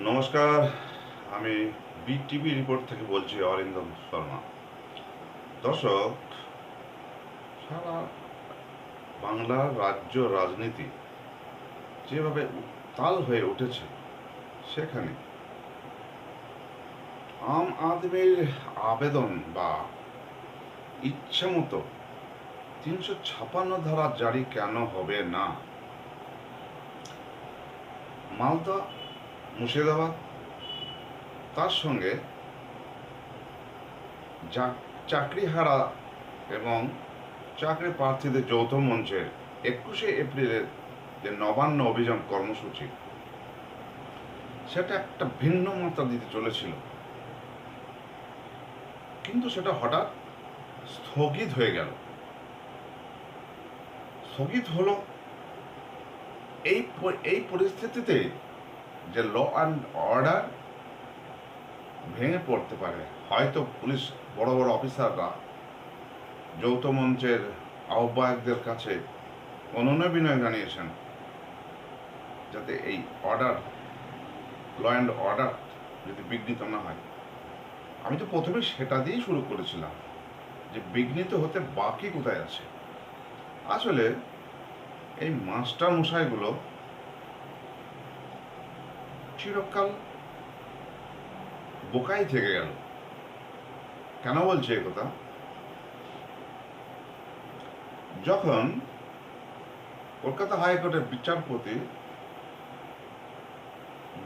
নমস্কার। আমি BTV report থেকে বলছি অরিন্দম শর্মা। দর্শক, সারা বাংলার রাজ্য রাজনীতি যেভাবে উত্তাল হয়ে উঠেছে, সেখানে আম আদমির আবেদন বা ইচ্ছামতো ৩৫৬ ধারা জারি কেন হবে না? মালদা, মুর্শিদাবাদ, তার সঙ্গে চাকরিহারা এবং চাকরি প্রার্থীদের যৌথ মঞ্চের ২১শে এপ্রিলের যে নবান্ন অভিযান কর্মসূচি, সেটা একটা ভিন্ন মাত্রা দিতে চলেছিল, কিন্তু সেটা হঠাৎ স্থগিত হয়ে গেল। স্থগিত হলো এই পরিস্থিতিতে যে ল অ্যান্ড অর্ডার ভেঙে পড়তে পারে। হয়তো পুলিশ বড় বড় অফিসাররা যৌথ মঞ্চের আহ্বায়কদের কাছে অনুনয় বিনয় জানিয়েছেন যাতে এই অর্ডার, ল অ্যান্ড অর্ডার যদি বিঘ্নিত না হয়। আমি তো প্রথমে সেটা দিয়েই শুরু করেছিলাম যে বিঘ্নিত হতে বাকি কোথায় আছে। আসলে এই মাস্টার মশাইগুলো চিরকাল বোকাই থেকে গেল। কেন বলছি এ কথা? যখন কলকাতা হাইকোর্টের বিচারপতি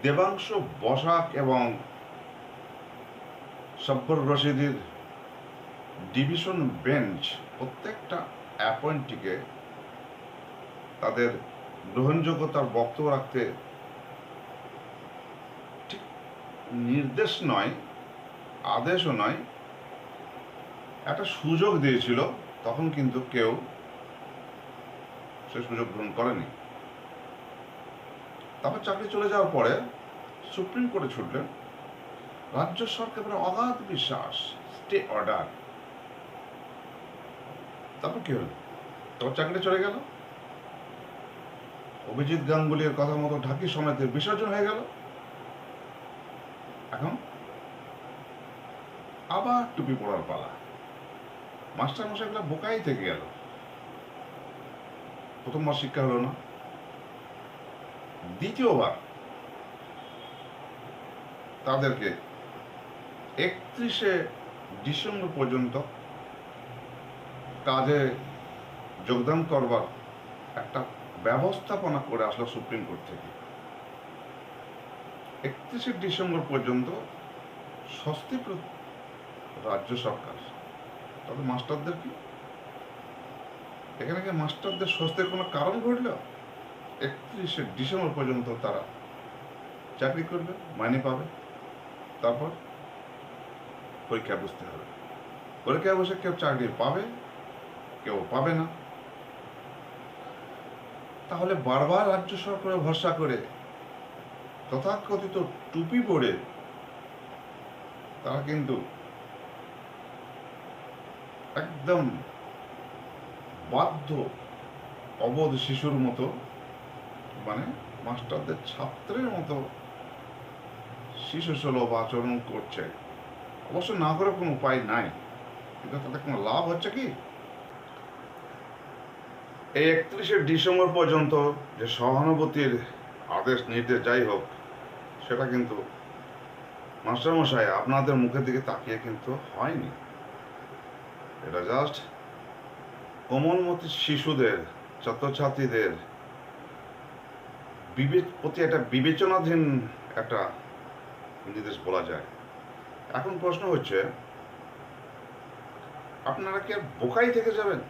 দেবাংশু বসাক এবং সব্বর রশিদির ডিভিশন বেঞ্চ প্রত্যেকটা অ্যাপয়েন্টিকে তাদের গ্রহণযোগ্যতার বক্তব্য রাখতে ঠিক নির্দেশ নয়, আদেশও নয়, একটা সুযোগ দিয়েছিল, তখন কিন্তু কেউ সে সুযোগ গ্রহণ করেনি। তারপর চাকরি চলে যাওয়ার পরে সুপ্রিম কোর্টে ছুটলেন। রাজ্য সরকারের অগাধ বিশ্বাস, স্টে অর্ডার। তারপর কি হলো? তারপর চাকরি চলে গেল। অভিজিৎ গাঙ্গুলির কথা মতো ঢাকি সমেতের বিসর্জন হয়ে গেল। এখন আবার টুপি পড়ার পালা। মাস্টার মশাইগুলো বোকাই থেকে গেল। প্রথমবার শিক্ষা হলো না, দ্বিতীয়বার তাদেরকে ৩১শে ডিসেম্বর পর্যন্ত কাজে যোগদান করবার একটা ব্যবস্থাপনা করে আসলো সুপ্রিম কোর্ট থেকে। ৩১শে ডিসেম্বর পর্যন্ত স্বস্তি রাজ্য সরকার। তবে মাস্টারদের কি এখানে কি মাস্টারদের স্বস্তির কোনো কারণ ঘটল? ৩১শে ডিসেম্বর পর্যন্ত তারা চাকরি করবে, মাইনে পাবে, তারপর পরীক্ষায় বসতে হবে। পরীক্ষায় বসে কেউ চাকরি পাবে, কেউ পাবে না। তাহলে বারবার রাজ্য সরকারের ভরসা করে তথাকথিত টুপি পরে তারা কিন্তু একদম বাধ্য অবোধ শিশুর মতো, মানে মাস্টারদের ছাত্রের মতো শিশু সুলভ আচরণ করছে। অবশ্য না করে কোনো উপায় নাই, কিন্তু তাতে কোনো লাভ হচ্ছে কি? এই ৩১শে ডিসেম্বর পর্যন্ত যে সহানুভূতির আদেশ নির্দেশ যাই হোক, সেটা কিন্তু মাস্টারমশাই আপনাদের মুখের দিকে তাকিয়ে কিন্তু হয়নি। এটা জাস্ট কোমলমতি শিশুদের, ছাত্রছাত্রীদের প্রতি একটা বিবেচনাধীন একটা নির্দেশ বলা যায়। এখন প্রশ্ন হচ্ছে, আপনারা কি আর বোকাই থেকে যাবেন?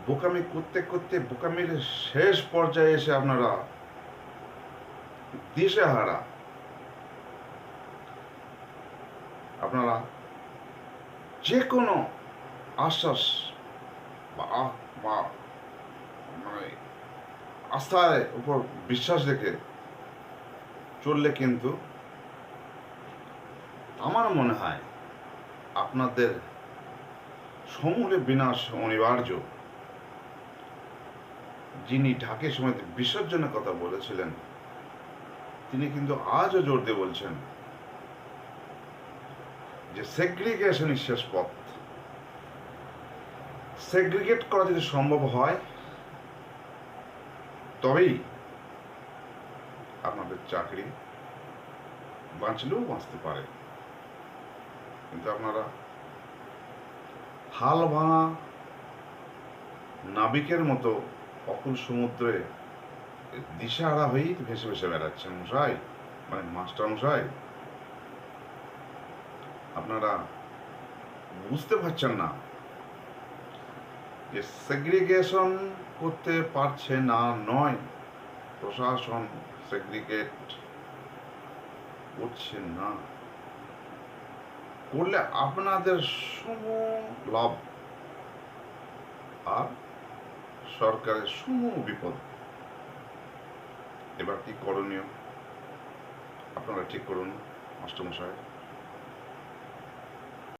বোকামি করতে করতে বোকামির শেষ পর্যায়ে এসে আপনারা দিশেহারা। আপনারা যে কোনো আশ্বাস বা মানে আস্থার উপর বিশ্বাস রেখে চললে কিন্তু আমার মনে হয় আপনাদের সমূলে বিনাশ অনিবার্য। যিনি ঢাকের সময় বিসর্জনের কথা বলেছিলেন, তিনি কিন্তু আজও জোর দিয়ে বলছেন যে সেগ্রিগেশনই শেষ পথ। সেগ্রিগেট করা যদি সম্ভব হয় তবেই আপনাদের চাকরি বাঁচলেও বাঁচতে পারে। কিন্তু আপনারা হাল ভাঙা নাবিকের মতো অকুল সমুদ্রে দিশাহারা হয়েই ভেসে ভেসে বেড়াচ্ছেন মশাই, মানে মাস্টার মশাই। আপনারা বুঝতে পারছেন না যে সেগ্রিগেশন করতে পারছে না নয়, প্রশাসন সেগ্রিগেট করছে না, করলে আপনাদের সম লাভ আর সরকারের সম বিপদ। এবার কি করণীয় আপনারা ঠিক করুন মাস্টারমশাই।